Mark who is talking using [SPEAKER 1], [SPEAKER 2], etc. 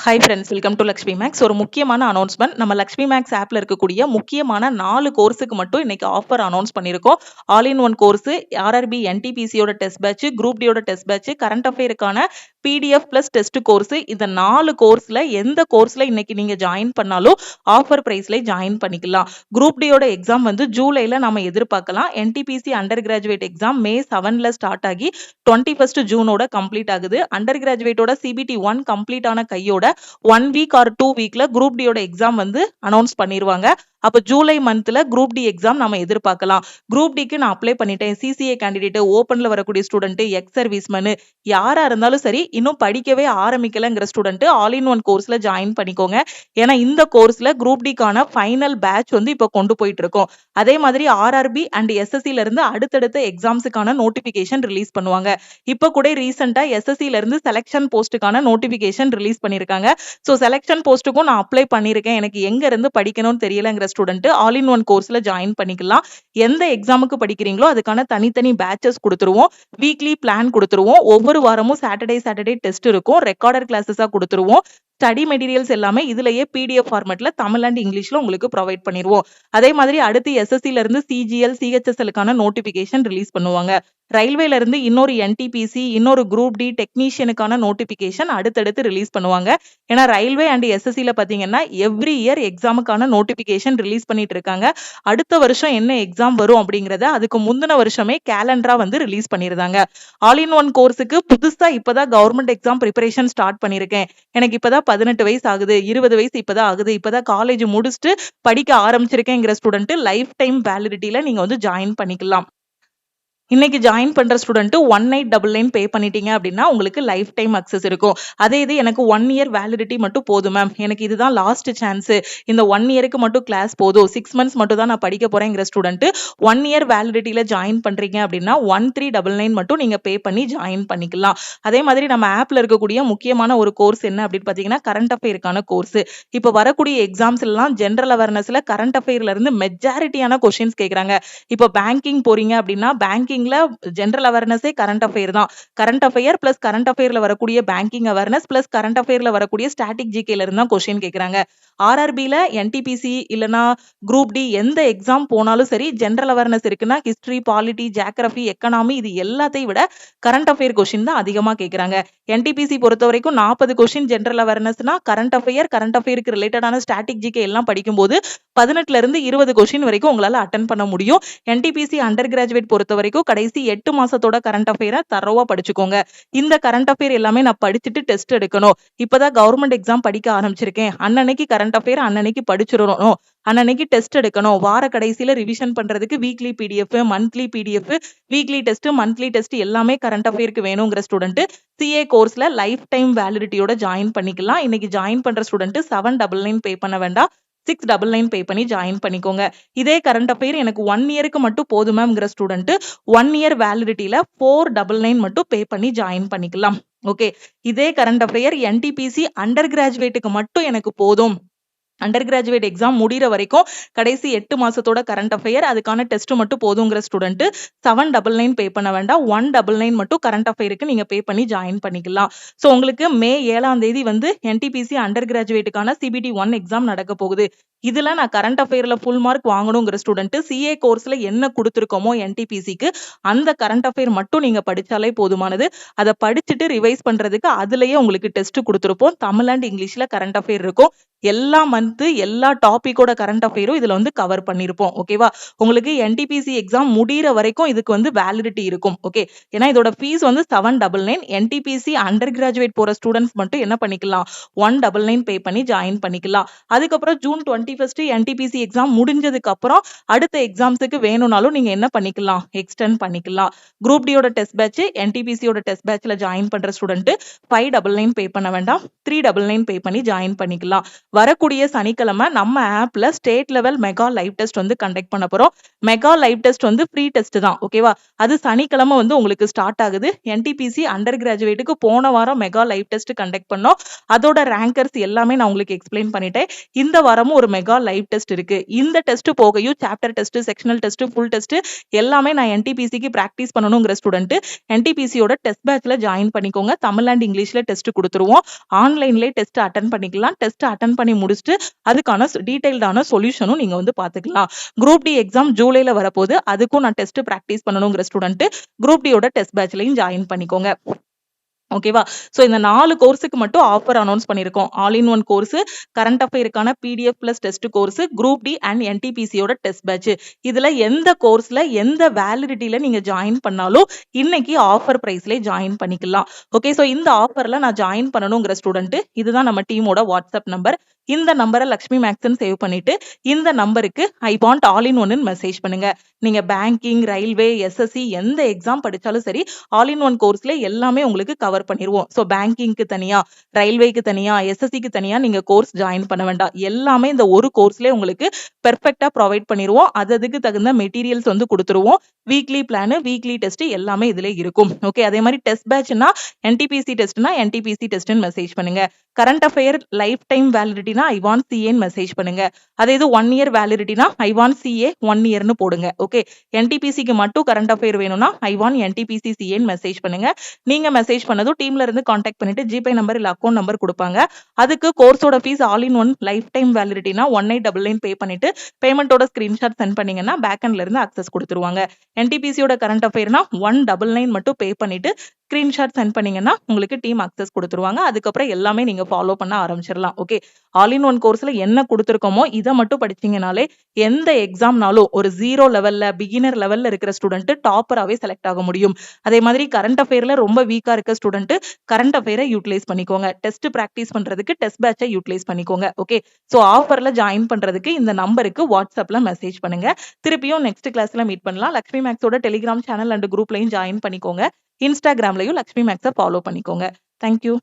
[SPEAKER 1] Hi friends, welcome to Lakshmi makes. ஒரு முக்கியமான announcement. நம்ம லக்ஷ்மி மேக்ஸ் ஆப்ல இருக்கக்கூடிய முக்கியமான 4 கோர்ஸுக்கு மட்டும் இன்னைக்கு ஆஃபர் அனௌன்ஸ் பண்ணியிருக்கோம். All in one course, RRB என்டிபிசியோட டெஸ்ட் பேட்ச், குரூப் டியோட டெஸ்ட் பேட்ச், கரண்ட் அஃபேருக்கான பிடிஎஃப் பிளஸ் டெஸ்ட் கோர்ஸ். இந்த 4 கோர்ஸ்ல எந்த கோர்ஸ்ல இன்னைக்கு நீங்க ஜாயின் பண்ணாலும் ஆஃபர் பிரைஸ்ல ஜாயின் பண்ணிக்கலாம். குரூப் டியோட எக்ஸாம் வந்து ஜூலைல நம்ம எதிர்பார்க்கலாம். NTPC undergraduate exam May 7ல ஸ்டார்ட் ஆகி 21 ஜூனோட கம்ப்ளீட் ஆகுது. அண்டர் கிராஜுவேட்டோட சிபிடி 1 கம்ப்ளீட் ஆன கையோட 1 வீக் ஆர் 2 வீக்ல குரூப் டியோட எக்ஸாம் வந்து அனௌன்ஸ் பண்ணிடுவாங்க. அப்ப ஜூலை மந்த்ல குரூப் டி எக்ஸாம் நம்ம எதிர்பார்க்கலாம். குரூப் டிக்கு நான் அப்ளை பண்ணிட்டேன், சிசிஏ கேண்டிடேட், ஓப்பன்ல வரக்கூடிய ஸ்டூடெண்ட், எக்ஸ் சர்வீஸ்மேன் யாரா இருந்தாலும் சரி, இன்னும் படிக்கவே ஆரம்பிக்கலங்கிற ஸ்டூடெண்ட் ஆல் இன் ஒன் கோர்ஸ்ல ஜாயின் பண்ணிக்கோங்க. ஏன்னா இந்த கோர்ஸ்ல குரூப் டிக்கான ஃபைனல் பேட்ச் வந்து இப்போ கொண்டு போயிட்டு இருக்கோம். அதே மாதிரி ஆர்ஆர்பி அண்ட் எஸ்எஸ்சில இருந்து அடுத்தடுத்த எக்ஸாம்ஸுக்கான நோட்டிபிகேஷன் ரிலீஸ் பண்ணுவாங்க. இப்ப கூட ரீசெண்டா எஸ்எஸ்சில இருந்து செலக்ஷன் போஸ்ட்டுக்கான நோட்டிபிகேஷன் ரிலீஸ் பண்ணிருக்காங்க. ஸோ செலக்ஷன் போஸ்ட்டுக்கும் நான் அப்ளை பண்ணியிருக்கேன், எனக்கு எங்க இருந்து படிக்கணும்னு தெரியலங்கிற ஸ்டூடெண்ட் ஆல் இன் ஒன் கோர்ஸ்ல ஜாயின் பண்ணிக்கலாம். எந்த எக்ஸாமுக்கு படிக்கிறீங்களோ அதுக்கான தனித்தனி பேட்சஸ் கொடுத்துருவோம். வீக்லி பிளான் கொடுத்துருவோம். ஒவ்வொரு வாரமும் சாட்டர்டே டெஸ்ட் இருக்கும். ரெக்கார்டர் கிளாஸஸா கொடுத்துருவோம். ஸ்டடி மெட்டீரியல்ஸ் எல்லாமே இதுலயே பிடிஎஃப் ஃபார்மேட்ல தமிழ் அண்ட் இங்கிலீஷ்ல உங்களுக்கு ப்ரொவைட் பண்ணிடுவோம். அதே மாதிரி அடுத்து எஸ்எஸ்சில இருந்து சிஜிஎல் சிஹெச்எஸ்எல்கான நோட்டிபிகேஷன் ரிலீஸ் பண்ணுவாங்க. ரயில்வேல இருந்து இன்னொரு என்டிபிசி, இன்னொரு குரூப் டி டெக்னீஷியனுக்கான நோட்டிபிகேஷன் அடுத்தடுத்து ரிலீஸ் பண்ணுவாங்க. ஏன்னா ரயில்வே அண்ட் எஸ்எஸ்சில பாத்தீங்கன்னா எவ்ரி இயர் எக்ஸாமுக்கான நோட்டிபிகேஷன் ரிலீஸ் பண்ணிட்டு இருக்காங்க. அடுத்த வருஷம் என்ன எக்ஸாம் வரும் அப்படிங்கறத அதுக்கு முந்தின வருஷமே கேலண்டரா வந்து ரிலீஸ் பண்ணிருந்தாங்க. ஆல் இன் ஒன் கோர்ஸுக்கு புதுசா இப்பதான் கவர்மெண்ட் எக்ஸாம் ப்ரிப்பரேஷன் ஸ்டார்ட் பண்ணிருக்கேன், எனக்கு இப்பதான் 18 வயசு ஆகுது, 20 வயசு இப்பதான் ஆகுது, இப்பதான் காலேஜ் முடிச்சுட்டு படிக்க ஆரம்பிச்சிருக்கேங்கிற ஸ்டூடெண்ட் லைஃப் டைம் வேலிடிட்டியில நீங்க வந்து ஜாயின் பண்ணிக்கலாம். இன்னைக்கு ஜாயின் பண்ற ஸ்டூடெண்ட் 1899 பே பண்ணிட்டீங்க அப்படின்னா உங்களுக்கு லைஃப் டைம் அக்சஸ் இருக்கும். அதே இது எனக்கு 1 இயர் வேலிடிட்டி மட்டும் போதும் மேம், எனக்கு இதுதான் லாஸ்ட் சான்ஸ், இந்த 1 இயருக்கு மட்டும் கிளாஸ் போதும், 6 மந்த்ஸ் மட்டும் தான் நான் படிக்க போறேங்கிற ஸ்டூடெண்ட் 1 இயர் வேலிடிட்டியில ஜாயின் பண்றீங்க அப்படின்னா 1399 மட்டும் நீங்க பே பண்ணி ஜாயின் பண்ணிக்கலாம். அதே மாதிரி நம்ம ஆப்ல இருக்கக்கூடிய முக்கியமான ஒரு கோர்ஸ் என்ன அப்படின்னு பாத்தீங்கன்னா கரண்ட் அஃபேருக்கான கோர்ஸ். இப்ப வரக்கூடிய எக்ஸாம்ஸ் எல்லாம் ஜெனரல் அவேர்னஸ்ல கரண்ட் அஃபேர்ல இருந்து மெஜாரிட்டியான கொஸ்டின்ஸ் கேக்குறாங்க. இப்போ பேங்கிங் போறீங்க அப்படின்னா பேங்கிங்ல ஜெனரல் அவேர்னஸே கரண்ட் அஃபேர் தான். கரண்ட் அஃபேர் பிளஸ் கரண்ட் அஃபேர்ல வரக்கூடிய பேங்கிங் அவேர்னஸ் பிளஸ் கரண்ட் அஃபேர்ல வரக்கூடிய ஸ்டாட்டிக் ஜிகேல இருந்து தான் கொஸ்டின் கேக்குறாங்க. ஆர்ஆர்பில என்டிபிசி இல்லனா குரூப் டி எந்த எக்ஸாம் போனாலும் சரி, ஜெனரல் அவேர்னஸ் இருக்குன்னா ஹிஸ்டரி, பாலிட்டி, ஜியோகிராஃபி, எக்கனாமி இது எல்லாத்தையும் விட கரண்ட் அஃபேர் கொஸ்டின் தான் அதிகமா கேக்குறாங்க. என்டிபிசி பொறுத்த வரைக்கும் 40 கொஸ்டின் ஜெனரல் அவேர்னஸ்னா கரண்ட் அஃபேருக்கு ரிலேட்டடான ஸ்டாட்டிக் ஜிகே எல்லாம் படிக்கும்போது 18ல இருந்து 20 கொஸ்டின் வரைக்கும் உங்களால அட்டென்ட் பண்ண முடியும். என்டிபிசி அண்டர் கிராஜுவேட் பொறுத்த வரைக்கும் கடைசி 8 மாசத்தோட கரண்ட் அஃபேரை தரோவா படிச்சுக்கோங்க. இந்த கரண்ட் அஃபேர் எல்லாமே நான் படிச்சுட்டு டெஸ்ட் எடுக்கணும், இப்பதான் கவர்மெண்ட் எக்ஸாம் படிக்க ஆரம்பிச்சிருக்கேன், அன்னன்னைக்கு கரண்ட் அஃபேர் அன்னன்னைக்கு படிச்சிடணும், அன்னன்னைக்கு டெஸ்ட் எடுக்கணும், வார கடைசியில ரிவிஷன் பண்றதுக்கு weekly PDF, monthly PDF, weekly test, monthly test எல்லாமே கரண்ட் அஃபேருக்கு வேணுங்கிற ஸ்டூடெண்ட் சிஏ கோர்ஸ்ல லைஃப் டைம் வேலிடிட்டியோட ஜாயின் பண்ணிக்கலாம். இன்னைக்கு ஜாயின் பண்ற ஸ்டூடெண்ட் 799 பே பண்ண வேண்டாம், 699 பே பண்ணி ஜாயின் பண்ணிக்கோங்க. இதே கரண்ட் அஃபேர் எனக்கு 1 இயருக்கு மட்டும் போதுமாங்கிற ஸ்டூடெண்ட் 1 இயர் வேலிடிட்டியில 499 மட்டும் பே பண்ணி ஜாயின் பண்ணிக்கலாம். ஓகே, இதே கரண்ட் அஃபேர் என்டிபிசி அண்டர் கிராஜுவேட்டுக்கு மட்டும் எனக்கு போதும், அண்டர் கிராஜுவேட் எக்ஸாம் முடிகிற வரைக்கும் கடைசி 8 மாசத்தோட கரண்ட் அஃபேர் அதுக்கான டெஸ்ட் மட்டும் போதுங்கிற ஸ்டூடெண்ட் 799 பே பண்ண வேண்டாம், 199 மட்டும் கரண்ட் அஃபேருக்கு நீங்க பே பண்ணி ஜாயின் பண்ணிக்கலாம். ஸோ உங்களுக்கு மே 7ஆம் தேதி வந்து என்டிபிசி அண்டர் கிராஜுவேட்டுக்கான சிபிடி 1 எக்ஸாம் நடக்க போகுது. இதுல நான் கரண்ட் அஃபேர்ல ஃபுல் மார்க் வாங்கணுங்கிற ஸ்டூடெண்ட் சிஏ கோர்ஸ்ல என்ன கொடுத்துருக்கோமோ என்டிபிசிக்கு அந்த கரண்ட் அஃபேர் மட்டும் நீங்க படிச்சாலே போதுமானது. அதை படிச்சுட்டு ரிவைஸ் பண்றதுக்கு அதுலயே உங்களுக்கு டெஸ்ட் கொடுத்துருப்போம். தமிழ் அண்ட் இங்கிலீஷ்ல கரண்ட் அஃபேர் இருக்கும். எல்லா மந்த் எல்லா டாபிக்கோட கரண்ட் அஃபேரும் இதுல வந்து கவர் பண்ணிருப்போம். ஓகேவா, உங்களுக்கு என்டிபிசி எக்ஸாம் முடிகிற வரைக்கும் இதுக்கு வந்து வேலிடிட்டி இருக்கும். ஓகே, ஏன்னா இதோட ஃபீஸ் வந்து 799. என்டிபிசி அண்டர் கிராஜுவேட் போற ஸ்டூடெண்ட்ஸ் மட்டும் என்ன பண்ணிக்கலாம், 199 பே பண்ணி ஜாயின் பண்ணிக்கலாம். அதுக்கப்புறம் ஜூன் 21 என்டிபிசி எக்ஸாம் முடிஞ்சதுக்கு அப்புறம் அடுத்த எக்ஸாம்ஸுக்கு வேணும்னாலும் நீங்க என்ன பண்ணிக்கலாம், எக்ஸ்டெண்ட் பண்ணிக்கலாம். குரூப் டியோட டெஸ்ட் பேட்ச், என்டிபிசியோட டெஸ்ட் பேட்ச்ல ஜாயின் பண்ற ஸ்டூடெண்ட் 599 பே பண்ண வேண்டாம், 399 பே பண்ணி ஜாயின் பண்ணிக்கலாம். வரக்கூடிய சனிக்கிழமை நம்ம ஆப்ல state level mega live test வந்து கண்டக்ட் பண்ண போறோம். மெகா லைவ் டெஸ்ட் வந்து ஃப்ரீ டெஸ்ட் தான். ஓகேவா? அது சனிக்கிழமை வந்து உங்களுக்கு ஸ்டார்ட் ஆகுது. என்டிபிசி அண்டர் கிராஜுவேட்டுக்கு போன வாரம் மெகா லைவ் டெஸ்ட் கண்டக்ட் பண்ணோம். அதோட ரேங்கர்ஸ் எல்லாமே நான் உங்களுக்கு எக்ஸ்பிளைன் பண்ணிட்டேன். இந்த வாரமும் ஒரு மெகா லைவ் டெஸ்ட் இருக்கு. இந்த டெஸ்ட் போகையும் chapter test, sectional test, full test எல்லாமே நான் என்டிபிசிக்கு பிராக்டிஸ் பண்ணணுங்கிற ஸ்டூடெண்ட் என்டிபிசியோட டெஸ்ட் பேட்ச்ல ஜாயின் பண்ணிக்கோங்க. தமிழ் அண்ட் இங்கிலீஷ்ல டெஸ்ட் கொடுத்துருவோம். ஆன்லைன்லேயே டெஸ்ட் அட்டன் பண்ணிக்கலாம். டெஸ்ட் அட்டன் பண்ணி முடிச்சுட்டு அதுக்கான டீடைல்டான சொல்யூஷனும் நீங்க வந்து பாத்துக்கலாம். குரூப் டி எக்ஸாம் ஜூலைல வரப்போகுது. அதுக்கும் நான் டெஸ்ட் பிராக்டிஸ் பண்ணணுங்கிற ஸ்டூடெண்ட் குரூப் டியோட டெஸ்ட் பேட்ச்லயும் ஜாயின் பண்ணிக்கோங்க. ஓகேவா? சோ இந்த 4 கோர்ஸுக்கு மட்டும் ஆஃபர் அனௌன்ஸ் பண்ணியிருக்கோம். All in one course, current அஃபேருக்கான PDF plus test course, group D and என்டிபிசியோட டெஸ்ட் பேட்ச். இதுல எந்த கோர்ஸ்ல எந்த வேலிடிட்டில நீங்க ஜாயின் பண்ணாலும் இன்னைக்கு ஆஃபர் பிரைஸ்ல ஜாயின் பண்ணிக்கலாம். ஓகே, சோ இந்த ஆஃபர்ல நான் ஜாயின் பண்ணணுங்கிற ஸ்டூடெண்ட் இதுதான் நம்ம டீமோட வாட்ஸ்அப் நம்பர். இந்த நம்பரை லக்ஷ்மி மேக்ஸ்ன்னு சேவ் பண்ணிட்டு இந்த நம்பருக்கு ஐ வாண்ட் ஆல் இன் ஒன்னு மெசேஜ் பண்ணுங்க. நீங்க பேங்கிங், ரயில்வே, எஸ்எஸ்சி எந்த எக்ஸாம் படிச்சாலும் சரி ஆல் இன் ஒன் கோர்ஸ்ல எல்லாமே உங்களுக்கு கவர் பண்ணிடுவோம். ஸோ பேங்கிங்க்கு தனியா, ரயில்வேக்கு தனியா, எஸ்எஸ்சிக்கு தனியா நீங்க கோர்ஸ் ஜாயின் பண்ண வேண்டாம். எல்லாமே இந்த ஒரு கோர்ஸ்ல உங்களுக்கு பெர்ஃபெக்டா ப்ரொவைட் பண்ணிடுவோம். அதுக்கு தகுந்த மெட்டீரியல்ஸ் வந்து கொடுத்துருவோம். வீக்லி பிளான், வீக்லி டெஸ்ட் எல்லாமே இதுல இருக்கும். ஓகே, அதே மாதிரி டெஸ்ட் பேட்ச்னா என்டிபிசி டெஸ்ட்னா என்டிபிசி டெஸ்ட்னு மெசேஜ் பண்ணுங்க. கரண்ட் அஃபேர் லைஃப் டைம் வேலிடிட்டினா ஐ வாண்ட் சிஏன்னு மெசேஜ் பண்ணுங்க. அதே இது 1 இயர் வேலிடிட்டினா ஐ வாண்ட் சிஏ 1 இயர்னு போடுங்க. ஓகே, என்டிபிசிக்கு மட்டும் கரண்ட் அஃபேர் வேணும்னா ஐ வாண்ட் என்டிபிசி சிஏன்னு மெசேஜ் பண்ணுங்க. நீங்க மெசேஜ் பண்ணதும் டீம்ல இருந்து கான்டாக்ட் பண்ணிட்டு ஜிபே நம்பர் இல்ல அக்கௌண்ட் நம்பர் கொடுப்பாங்க. அதுக்கு கோர்ஸோட fee all in one lifetime வேலிடிட்டினா 1899 பே பண்ணிட்டு பேமெண்டோட ஸ்கிரீன்ஷாட் சென்ட் பண்ணீங்கன்னா பேக்எண்ட்ல இருந்து அக்சஸ் கொடுத்துருவாங்க. என்டிபிசியோட கரண்ட் அஃபேர்னா 199 மட்டும் பே பண்ணிட்டு ஸ்கிரீன்ஷாட் சென்ட் பண்ணீங்கன்னா உங்களுக்கு டீம் அக்சஸ் கொடுத்துருவாங்க. அதுக்கப்புறம் எல்லாமே நீங்க ஃபாலோ பண்ண ஆரம்பிச்சிடலாம். ஓகே, ஆல் இன் ஒன் கோர்ஸ்ல என்ன கொடுத்துருக்கோமோ இதை மட்டும் படிச்சீங்கனாலே எந்த எக்ஸாம்னாலும் ஒரு 0 லெவல்ல, பிகினர் லெவல்ல இருக்கிற ஸ்டூடெண்ட் டாப்பராகவே செலக்ட் ஆக முடியும். அதே மாதிரி கரண்ட் அஃபேர்ல ரொம்ப வீக்கா இருக்க ஸ்டூடெண்ட் கரண்ட் அஃபேரை யூட்டிலைஸ் பண்ணிக்கோங்க. டெஸ்ட் பிராக்டிஸ் பண்றதுக்கு டெஸ்ட் பேட்சை யூட்டிலைஸ் பண்ணிக்கோங்க. ஓகே, சோ ஆஃபர்ல ஜாயின் பண்றதுக்கு இந்த நம்பருக்கு வாட்ஸ்அப்ல மெசேஜ் பண்ணுங்க. திருப்பியும் நெக்ஸ்ட் கிளாஸ்ல மீட் பண்ணலாம். லக்ஷ்மி மேக்ஸோட டெலிகிராம் சேனல் அண்ட் குரூப்லையும் ஜாயின் பண்ணிக்கோங்க. இன்ஸ்டாகிராம்லயும் லக்ஷ்மி மேக்ஸை ஃபாலோ பண்ணிக்கோங்க. தேங்க்யூ.